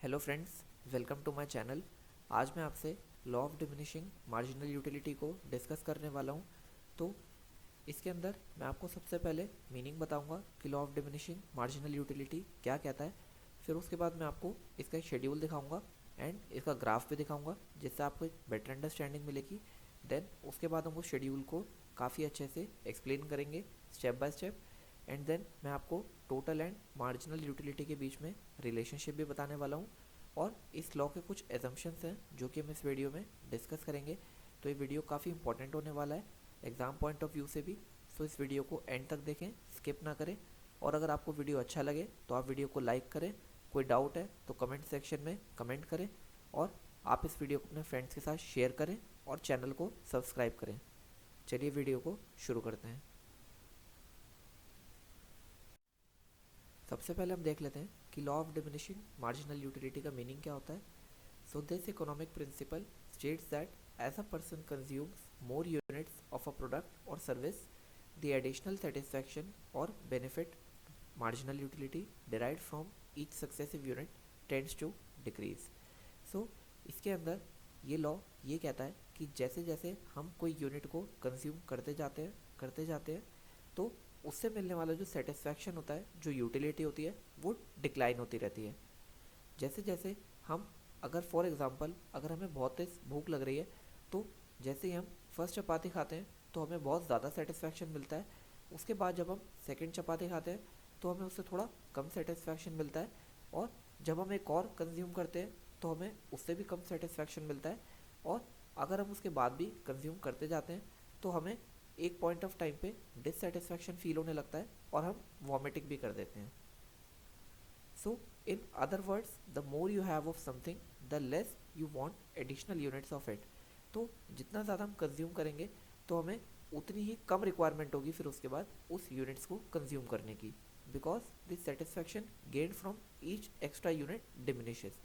Hello friends, welcome to my channel. आज मैं आपसे law of diminishing marginal utility को डिस्कस करने वाला हूँ। तो इसके अंदर मैं आपको सबसे पहले मीनिंग बताऊंगा कि law of diminishing marginal utility क्या कहता है। फिर उसके बाद मैं आपको इसका एक शेड्यूल दिखाऊंगा एंड इसका ग्राफ भी दिखाऊंगा, जिससे आपको एक बेटर अंडरस्टैंडिंग मिलेगी। देन उसके बाद हम उस शेड्यूल को काफ़ी अच्छे से एक्सप्लेन करेंगे step by step. And then मैं आपको टोटल एंड मार्जिनल यूटिलिटी के बीच में रिलेशनशिप भी बताने वाला हूँ, और इस लॉ के कुछ एजम्पशंस हैं जो कि हम इस वीडियो में डिस्कस करेंगे। तो ये वीडियो काफ़ी इंपॉर्टेंट होने वाला है एग्ज़ाम पॉइंट ऑफ व्यू से भी। सो इस वीडियो को एंड तक देखें, स्किप ना करें। और अगर आपको वीडियो अच्छा लगे तो आप वीडियो को लाइक करें। कोई डाउट है तो कमेंट सेक्शन में कमेंट करें, और आप इस वीडियो को अपने फ्रेंड्स के साथ शेयर करें और चैनल को सब्सक्राइब करें। चलिए वीडियो को शुरू करते हैं। सबसे पहले हम देख लेते हैं कि law of diminishing marginal utility का मीनिंग क्या होता है। So this economic principle states that as a person consumes more units of a product और सर्विस, द एडिशनल सेटिस्फैक्शन और benefit marginal utility derived from each successive unit tends to decrease. So इसके अंदर ये law ये कहता है कि जैसे जैसे हम कोई यूनिट को कंज्यूम करते जाते हैं तो उससे मिलने वाला जो सेटिस्फैक्शन होता है, जो यूटिलिटी होती है, वो डिक्लाइन होती रहती है। जैसे जैसे हम, अगर फॉर एग्ज़ाम्पल अगर हमें बहुत तेज भूख लग रही है, तो जैसे ही हम फर्स्ट चपाती खाते हैं तो हमें बहुत ज़्यादा सेटिस्फैक्शन मिलता है। उसके बाद जब हम सेकंड चपाती खाते हैं तो हमें उससे थोड़ा कम सेटिस्फैक्शन मिलता है, और जब हम एक और कंज्यूम करते हैं तो हमें उससे भी कम सेटिस्फैक्शन मिलता है। और अगर हम उसके बाद भी कंज्यूम करते जाते हैं तो हमें एक पॉइंट ऑफ टाइम पे डिससेटिस्फैक्शन फील होने लगता है और हम वॉमिटिंग भी कर देते हैं। So, in other words, the more you have of something, the less you want additional units of it. तो जितना ज़्यादा हम कंज्यूम करेंगे तो हमें उतनी ही कम रिक्वायरमेंट होगी फिर उसके बाद उस यूनिट्स को कंज्यूम करने की, because this satisfaction gain from each extra unit diminishes.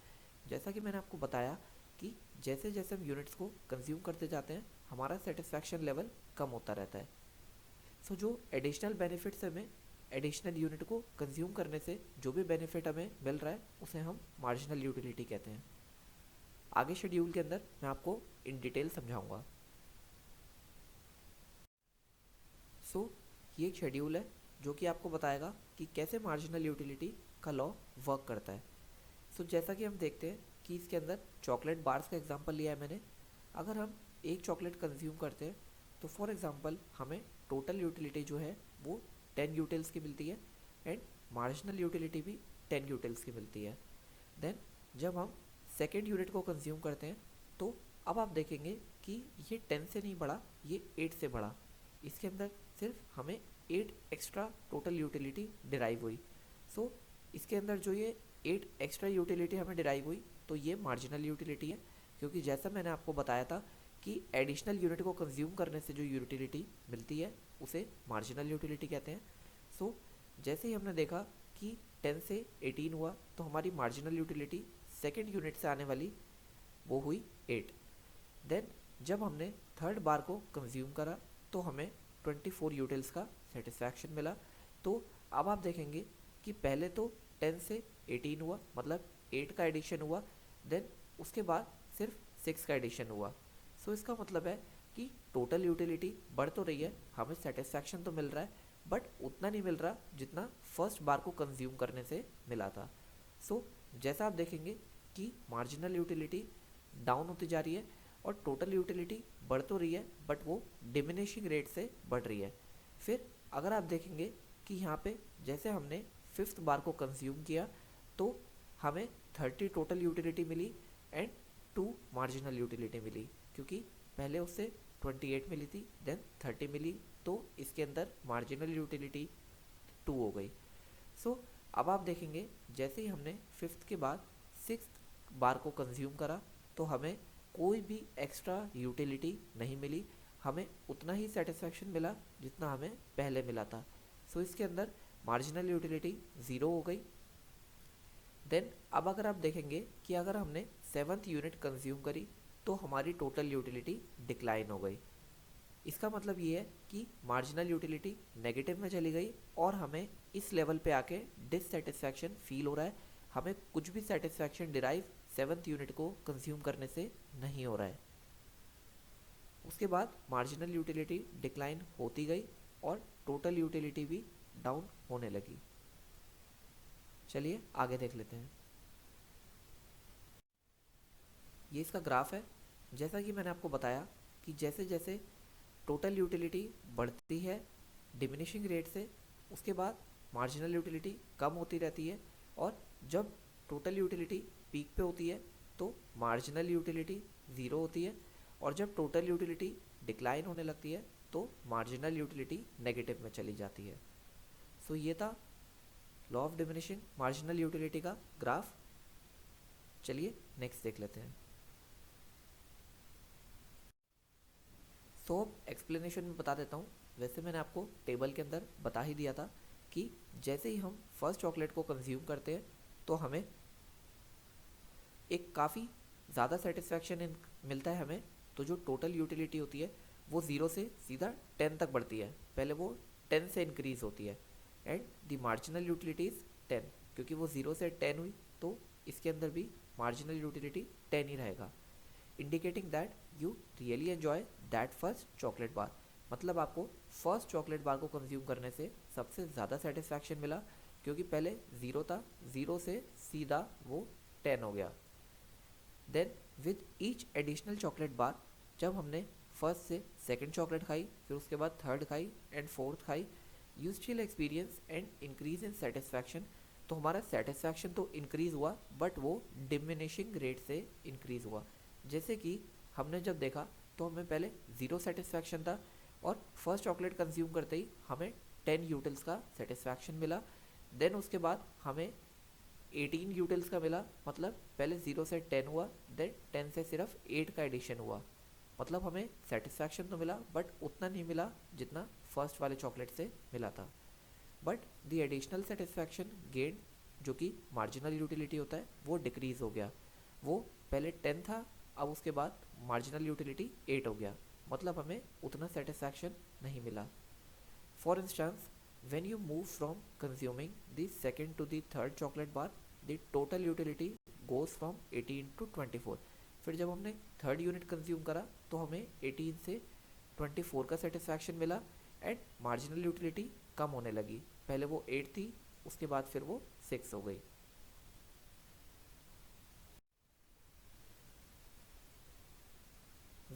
जैसा कि मैंने आपको बताया कि जैसे जैसे हम यूनिट्स को कंज्यूम करते जाते हैं हमारा सेटिस्फैक्शन लेवल कम होता रहता है। सो जो एडिशनल बेनिफिट्स हमें एडिशनल यूनिट को कंज्यूम करने से जो भी बेनिफिट हमें मिल रहा है उसे हम मार्जिनल यूटिलिटी कहते हैं। आगे शेड्यूल के अंदर मैं आपको इन डिटेल समझाऊंगा। सो ये एक शेड्यूल है जो कि आपको बताएगा कि कैसे मार्जिनल यूटिलिटी का लॉ वर्क करता है। सो जैसा कि हम देखते हैं कि इसके अंदर चॉकलेट बार्स का एग्जांपल लिया है मैंने। अगर हम एक चॉकलेट कंज्यूम करते हैं तो फॉर एग्जांपल हमें टोटल यूटिलिटी जो है वो 10 यूटिल्स की मिलती है, एंड मार्जिनल यूटिलिटी भी 10 यूटिल्स की मिलती है। देन जब हम सेकेंड यूनिट को कंज्यूम करते हैं तो अब आप देखेंगे कि ये 10 से नहीं बढ़ा, ये 8 से बढ़ा। इसके अंदर सिर्फ हमें 8 एक्स्ट्रा टोटल यूटिलिटी डिराइव हुई। सो इसके अंदर जो ये 8 एक्स्ट्रा यूटिलिटी हमें डिराइव हुई तो ये मार्जिनल यूटिलिटी है, क्योंकि जैसा मैंने आपको बताया था कि एडिशनल यूनिट को कंज्यूम करने से जो यूटिलिटी मिलती है उसे मार्जिनल यूटिलिटी कहते हैं। सो जैसे ही हमने देखा कि 10 से 18 हुआ तो हमारी मार्जिनल यूटिलिटी सेकेंड यूनिट से आने वाली वो हुई 8। देन जब हमने थर्ड बार को कंज्यूम करा तो हमें 24 यूटिल्स का सेटिस्फैक्शन मिला। तो अब आप देखेंगे कि पहले तो 10 से 18 हुआ, मतलब 8 का एडिशन हुआ। देन उसके बाद सिर्फ 6 का एडिशन हुआ। सो इसका मतलब है कि टोटल यूटिलिटी बढ़ तो रही है, हमें सेटिस्फैक्शन तो मिल रहा है, बट उतना नहीं मिल रहा जितना फर्स्ट बार को कंज्यूम करने से मिला था। सो जैसा आप देखेंगे कि मार्जिनल यूटिलिटी डाउन होती जा रही है और टोटल यूटिलिटी बढ़ तो रही है बट वो डिमिनिशिंग रेट से बढ़ रही है। फिर अगर आप देखेंगे कि यहाँ पे जैसे हमने फिफ्थ बार को कंज्यूम किया तो हमें 30 टोटल यूटिलिटी मिली एंड 2 मार्जिनल यूटिलिटी मिली, क्योंकि पहले उससे 28 मिली थी, देन 30 मिली, तो इसके अंदर मार्जिनल यूटिलिटी 2 हो गई। सो अब आप देखेंगे जैसे ही हमने फिफ्थ के बाद सिक्स बार को कंज्यूम करा तो हमें कोई भी एक्स्ट्रा यूटिलिटी नहीं मिली, हमें उतना ही सेटिस्फैक्शन मिला जितना हमें पहले मिला था। सो इसके अंदर मार्जिनल यूटिलिटी 0 हो गई। देन अब अगर आप देखेंगे कि अगर हमने सेवन्थ यूनिट कंज्यूम करी तो हमारी टोटल यूटिलिटी डिक्लाइन हो गई। इसका मतलब ये है कि मार्जिनल यूटिलिटी नेगेटिव में चली गई और हमें इस लेवल पे आके डिससेटिस्फैक्शन फील हो रहा है, हमें कुछ भी सेटिस्फैक्शन डिराइव 7th यूनिट को कंज्यूम करने से नहीं हो रहा है। उसके बाद मार्जिनल यूटिलिटी डिक्लाइन होती गई और टोटल यूटिलिटी भी डाउन होने लगी। चलिए आगे देख लेते हैं। ये इसका ग्राफ है। जैसा कि मैंने आपको बताया कि जैसे जैसे टोटल यूटिलिटी बढ़ती है डिमिनिशिंग रेट से, उसके बाद मार्जिनल यूटिलिटी कम होती रहती है, और जब टोटल यूटिलिटी पीक पे होती है तो मार्जिनल यूटिलिटी ज़ीरो होती है, और जब टोटल यूटिलिटी डिक्लाइन होने लगती है तो मार्जिनल यूटिलिटी नेगेटिव में चली जाती है। सो ये था law of diminishing marginal utility का ग्राफ। चलिए नेक्स्ट देख लेते हैं। सो अब एक्सप्लेनेशन में बता देता हूँ। वैसे मैंने आपको टेबल के अंदर बता ही दिया था कि जैसे ही हम फर्स्ट चॉकलेट को कंज्यूम करते हैं तो हमें एक काफ़ी ज़्यादा सेटिस्फैक्शन मिलता है हमें। तो जो टोटल यूटिलिटी होती है वो 0 से सीधा 10 तक बढ़ती है। पहले वो 10 से इंक्रीज़ होती है, and the marginal utility is 10। क्योंकि वो 0 से 10 हुई तो इसके अंदर भी मार्जिनल यूटिलिटी 10 ही रहेगा, indicating that you really enjoy that first chocolate bar. मतलब आपको फर्स्ट चॉकलेट बार को कंज्यूम करने से सबसे ज़्यादा सेटिस्फैक्शन मिला, क्योंकि पहले 0 था, 0 से सीधा वो 10 हो गया। Then with each additional chocolate bar, जब हमने फर्स्ट से सेकंड चॉकलेट खाई, फिर उसके बाद थर्ड खाई एंड फोर्थ खाई, you still experience and increase in satisfaction. तो हमारा सेटिस्फैक्शन तो इंक्रीज़ हुआ, बट वो डिमिनिशिंग रेट से इंक्रीज़ हुआ। जैसे कि हमने जब देखा तो हमें पहले 0 सेटिस्फैक्शन था, और फर्स्ट चॉकलेट कंज्यूम करते ही हमें 10 यूटिल्स का सेटिस्फैक्शन मिला। देन उसके बाद हमें 18 यूटिल्स का मिला। मतलब पहले 0 से 10 हुआ, देन 10 से सिर्फ 8 का एडिशन हुआ। मतलब हमें सेटिस्फैक्शन तो मिला, बट उतना नहीं मिला जितना फर्स्ट वाले चॉकलेट से मिला था। But the additional satisfaction gain, जो कि मार्जिनल यूटिलिटी होता है, वो डिक्रीज़ हो गया। वो पहले 10 था, अब उसके बाद मार्जिनल यूटिलिटी 8 हो गया। मतलब हमें उतना सेटिस्फैक्शन नहीं मिला। For instance, when you move from consuming the second to the third chocolate bar, the total utility goes from 18 to 24। फिर जब हमने थर्ड यूनिट कंज्यूम करा तो हमें 18 से 24 का सेटिस्फैक्शन मिला, एंड मार्जिनल यूटिलिटी कम होने लगी। पहले वो 8 थी, उसके बाद फिर वो 6 हो गई।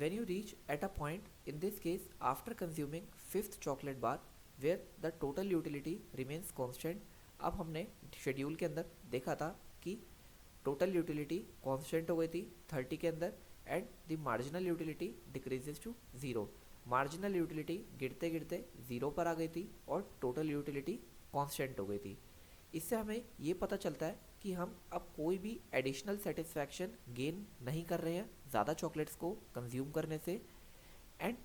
When you reach at a point, in this case after consuming fifth chocolate bar, where the total utility remains constant। अब हमने शेड्यूल के अंदर देखा था कि टोटल यूटिलिटी कांस्टेंट हो गई थी 30 के अंदर, and the marginal utility decreases to 0। Marginal utility गिरते गिरते 0 पर आ गई थी और टोटल यूटिलिटी कांस्टेंट हो गई थी। इससे हमें ये पता चलता है कि हम अब कोई भी एडिशनल सेटिस्फैक्शन गेन नहीं कर रहे हैं ज़्यादा चॉकलेट्स को कंज्यूम करने से। And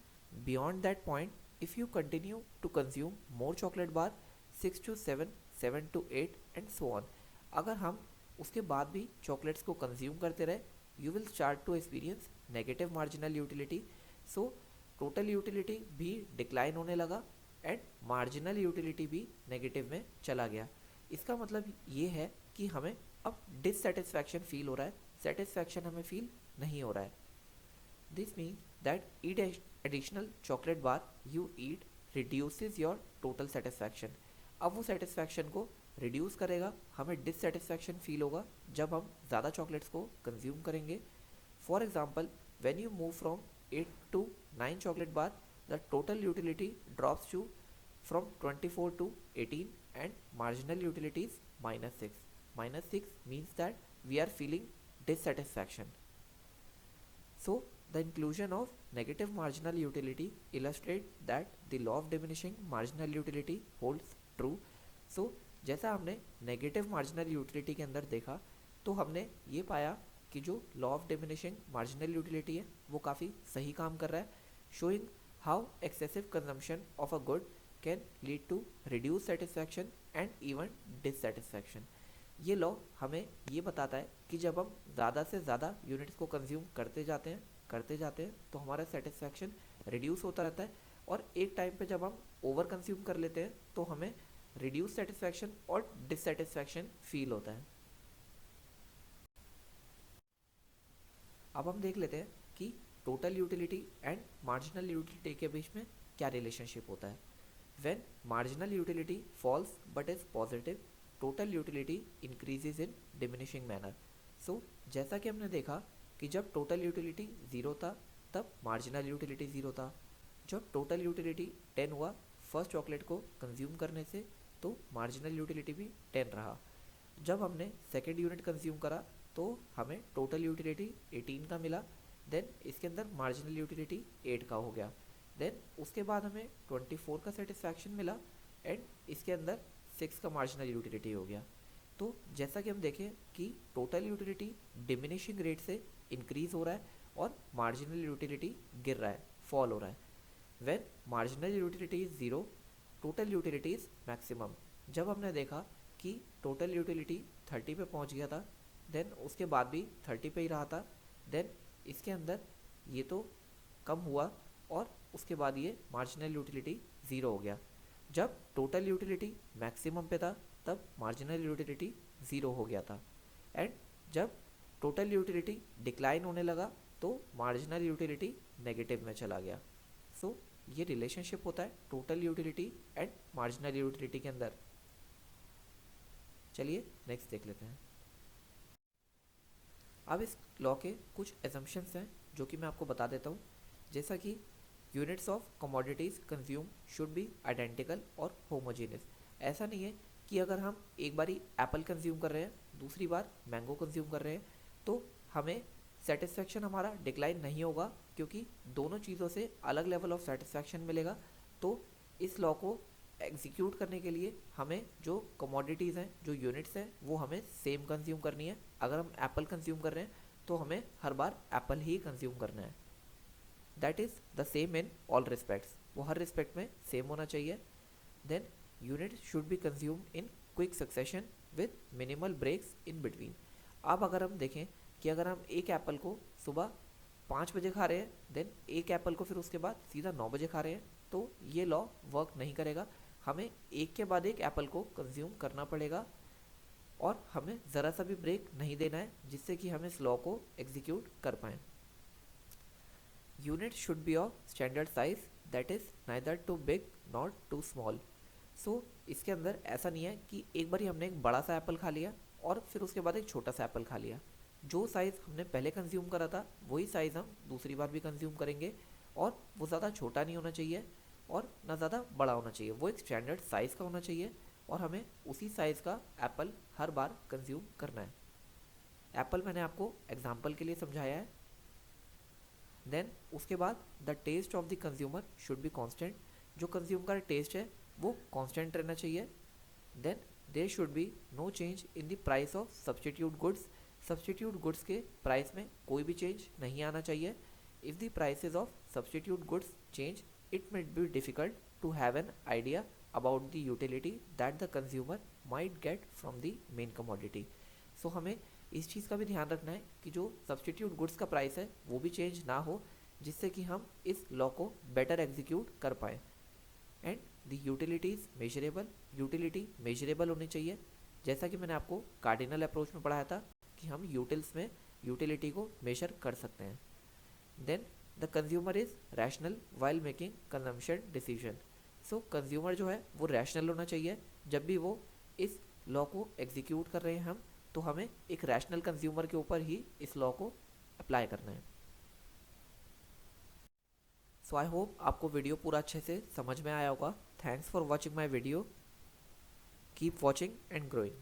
beyond that point, if you continue to consume more chocolate bar 6 to 7, 7 to 8 and so on, अगर हम उसके बाद भी चॉकलेट्स को कंज्यूम करते रहे, you will start to experience negative marginal utility. So total utility भी डिक्लाइन होने लगा, एंड मार्जिनल यूटिलिटी भी नेगेटिव में चला गया। इसका मतलब ये है कि हमें अब डिससेटिस्फैक्शन फील हो रहा है, सेटिस्फैक्शन हमें फील नहीं हो रहा है। This means that eat additional chocolate bar you eat reduces your total satisfaction. अब वो सेटिस्फैक्शन को रिड्यूस करेगा, हमें डिससेटिस्फैक्शन फील होगा जब हम ज़्यादा चॉकलेट्स को कंज्यूम करेंगे। For example, when you move from 8 to 9 chocolate bar, the total utility drops to from 24 to 18, and marginal utility is -6. -6 means that we are feeling dissatisfaction. So the inclusion of negative marginal utility illustrates that the law of diminishing marginal utility holds true. So जैसा हमने negative marginal utility के अंदर देखा, तो हमने ये पाया कि जो law of diminishing marginal utility है वो काफ़ी सही काम कर रहा है, showing how excessive consumption of a good can lead to reduce satisfaction and even dissatisfaction. ये लॉ हमें ये बताता है कि जब हम ज़्यादा से ज़्यादा यूनिट्स को कंज्यूम करते जाते हैं तो हमारा सेटिस्फैक्शन रिड्यूस होता रहता है, और एक टाइम पे जब हम ओवर कंज्यूम कर लेते हैं तो हमें रिड्यूस सेटिस्फैक्शन और डिससेटिस्फैक्शन फील होता है। अब हम देख लेते हैं कि total utility and marginal utility के बीच में क्या रिलेशनशिप होता है। When marginal utility falls but is positive, total utility increases in diminishing manner. So जैसा कि हमने देखा कि जब टोटल यूटिलिटी 0 था तब मार्जिनल यूटिलिटी 0 था। जब टोटल यूटिलिटी 10 हुआ फर्स्ट चॉकलेट को कंज्यूम करने से, तो मार्जिनल यूटिलिटी भी 10 रहा। जब हमने सेकेंड यूनिट कंज्यूम करा तो हमें टोटल यूटिलिटी 18 का मिला, देन इसके अंदर मार्जिनल यूटिलिटी 8 का हो गया। देन उसके बाद हमें 24 का सेटिस्फैक्शन मिला एंड इसके अंदर 6 का मार्जिनल यूटिलिटी हो गया। तो जैसा कि हम देखें कि टोटल यूटिलिटी डिमिनिशिंग रेट से इंक्रीज हो रहा है और मार्जिनल यूटिलिटी गिर रहा है, फॉल हो रहा है। When marginal utility is 0, total utility is maximum. जब हमने देखा कि टोटल यूटिलिटी 30 पे पहुंच गया था, देन उसके बाद भी 30 पे ही रहा था, देन इसके अंदर ये तो कम हुआ और उसके बाद ये मार्जिनल यूटिलिटी 0 हो गया। जब टोटल यूटिलिटी मैक्सिमम पे था तब मार्जिनल यूटिलिटी 0 हो गया था एंड जब टोटल यूटिलिटी डिक्लाइन होने लगा तो मार्जिनल यूटिलिटी नेगेटिव में चला गया। सो ये रिलेशनशिप होता है total utility and marginal utility के अंदर। चलिए नेक्स्ट देख लेते हैं। अब इस लॉ के कुछ एजम्पशंस हैं जो कि मैं आपको बता देता हूँ, जैसा कि units of commodities consume should be identical और होमोजेनियस। ऐसा नहीं है कि अगर हम एक बारी एप्पल कंज्यूम कर रहे हैं, दूसरी बार मैंगो कंज्यूम कर रहे हैं, तो हमें सेटिस्फेक्शन हमारा डिक्लाइन नहीं होगा, क्योंकि दोनों चीज़ों से अलग लेवल ऑफ सेटिस्फेक्शन मिलेगा। तो इस लॉ को एग्जीक्यूट करने के लिए हमें जो कमोडिटीज़ हैं, जो यूनिट्स हैं, वो हमें सेम कंज्यूम करनी है। अगर हम एप्पल कंज्यूम कर रहे हैं तो हमें हर बार एप्पल ही कंज्यूम करना है। That is the same in all respects, वो हर रिस्पेक्ट में सेम होना चाहिए। Then unit should be consume in quick succession with minimal breaks in between. अब अगर हम देखें कि अगर हम एक एप्पल को सुबह 5 बजे खा रहे हैं, देन एक एप्पल को फिर उसके बाद सीधा 9 बजे खा रहे हैं, तो ये लॉ वर्क नहीं करेगा। हमें एक के बाद एक एप्पल को कंज्यूम करना पड़ेगा और हमें ज़रा सा भी ब्रेक नहीं देना है, जिससे कि हम इस लॉ को एग्जीक्यूट कर पाएँ। Unit should be of standard size, that is neither too big not too small. So इसके अंदर ऐसा नहीं है कि एक बार हमने एक बड़ा सा एप्पल खा लिया और फिर उसके बाद एक छोटा सा एप्पल खा लिया। जो साइज़ हमने पहले कंज्यूम करा था वही साइज़ हम दूसरी बार भी कंज्यूम करेंगे, और वो ज़्यादा छोटा नहीं होना चाहिए और ना ज़्यादा बड़ा होना चाहिए, वो एक स्टैंडर्ड साइज़ का होना चाहिए और हमें उसी साइज़ का एप्पल हर बार कंज्यूम करना है। एप्पल मैंने आपको एग्जाम्पल के लिए समझाया है। देन उसके बाद the taste of the consumer should be constant. जो कंज्यूम का टेस्ट है वो कांस्टेंट रहना चाहिए। Then there should be no change in the price of substitute goods. Substitute goods के प्राइस में कोई भी चेंज नहीं आना चाहिए। If the prices of substitute goods change, it might be difficult to have an idea about the utility that the consumer might get from the main commodity. So हमें इस चीज़ का भी ध्यान रखना है कि जो सब्स्टिट्यूट गुड्स का प्राइस है वो भी चेंज ना हो, जिससे कि हम इस लॉ को बेटर एग्जीक्यूट कर पाएँ। And the utility is measurable. Utility measurable होनी चाहिए, जैसा कि मैंने आपको कार्डिनल अप्रोच में पढ़ाया था कि हम यूटिल्स में यूटिलिटी को मेजर कर सकते हैं। Then the consumer is rational while making consumption decision. So consumer जो है वो रैशनल होना चाहिए। जब भी वो इस लॉ को एग्जीक्यूट कर रहे हैं हम, तो हमें एक रैशनल कंज्यूमर के ऊपर ही इस लॉ को अप्लाई करना है। सो आई होप आपको वीडियो पूरा अच्छे से समझ में आया होगा। Thanks for watching my video. Keep watching and growing.